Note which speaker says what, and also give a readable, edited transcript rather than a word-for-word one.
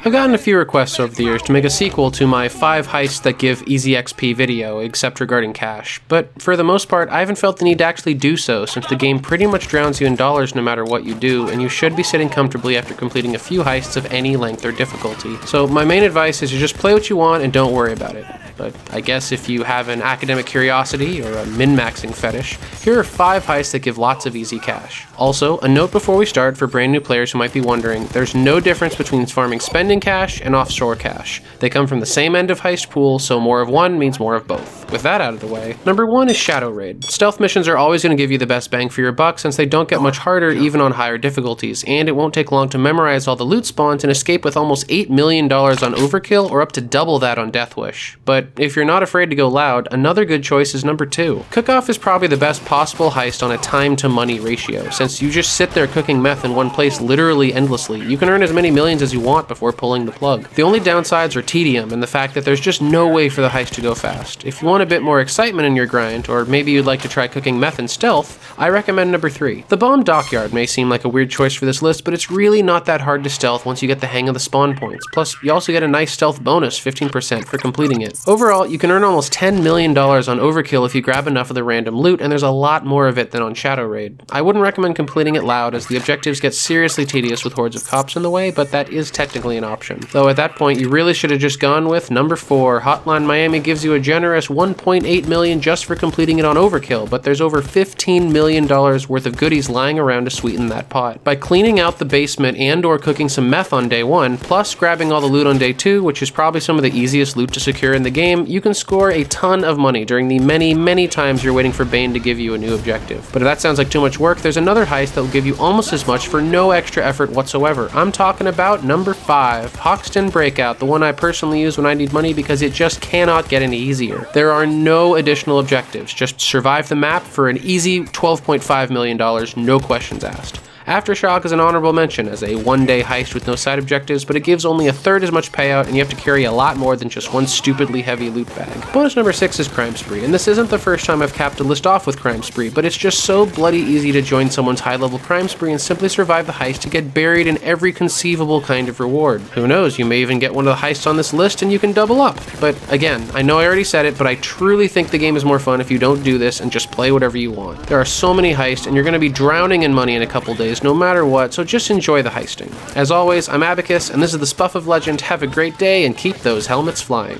Speaker 1: I've gotten a few requests over the years to make a sequel to my 5 heists that give easy XP video, except regarding cash, but for the most part I haven't felt the need to actually do so, since the game pretty much drowns you in dollars no matter what you do, and you should be sitting comfortably after completing a few heists of any length or difficulty. So my main advice is to just play what you want and don't worry about it. But I guess if you have an academic curiosity or a min-maxing fetish, here are 5 heists that give lots of easy cash. Also, a note before we start for brand new players who might be wondering, there's no difference between farming spending cash and offshore cash. They come from the same end of heist pool, so more of one means more of both. With that out of the way, number 1 is Shadow Raid. Stealth missions are always going to give you the best bang for your buck since they don't get much harder even on higher difficulties, and it won't take long to memorize all the loot spawns and escape with almost $8 million on Overkill or up to double that on Death Wish. But if you're not afraid to go loud, another good choice is number 2. Cook-Off is probably the best possible heist on a time to money ratio, since you just sit there cooking meth in one place literally endlessly. You can earn as many millions as you want before pulling the plug. The only downsides are tedium and the fact that there's just no way for the heist to go fast. If you want a bit more excitement in your grind, or maybe you'd like to try cooking meth in stealth, I recommend number 3. The Bomb Dockyard may seem like a weird choice for this list, but it's really not that hard to stealth once you get the hang of the spawn points. Plus, you also get a nice stealth bonus, 15%, for completing it. Overall, you can earn almost $10 million on Overkill if you grab enough of the random loot, and there's a lot more of it than on Shadow Raid. I wouldn't recommend completing it loud, as the objectives get seriously tedious with hordes of cops in the way, but that is technically an option. Though at that point, you really should have just gone with number 4. Hotline Miami gives you a generous $1.8 million just for completing it on Overkill, but there's over $15 million worth of goodies lying around to sweeten that pot. By cleaning out the basement and or cooking some meth on day 1, plus grabbing all the loot on day 2, which is probably some of the easiest loot to secure in the game, you can score a ton of money during the many times you're waiting for Bane to give you a new objective. But if that sounds like too much work, there's another heist that will give you almost as much for no extra effort whatsoever. I'm talking about number 5, Hoxton Breakout, the one I personally use when I need money because it just cannot get any easier. There are no additional objectives, just survive the map for an easy $12.5 million, no questions asked. Aftershock is an honorable mention as a one-day heist with no side objectives, but it gives only a third as much payout and you have to carry a lot more than just one stupidly heavy loot bag. Bonus number 6 is Crime Spree, and this isn't the first time I've capped a list off with Crime Spree, but it's just so bloody easy to join someone's high-level crime spree and simply survive the heist to get buried in every conceivable kind of reward. Who knows, you may even get one of the heists on this list and you can double up. But again, I know I already said it, but I truly think the game is more fun if you don't do this and just play whatever you want. There are so many heists and you're going to be drowning in money in a couple days no matter what, so just enjoy the heisting. As always, I'm Abacus, and this is the Spuff of Legend. Have a great day, and keep those helmets flying.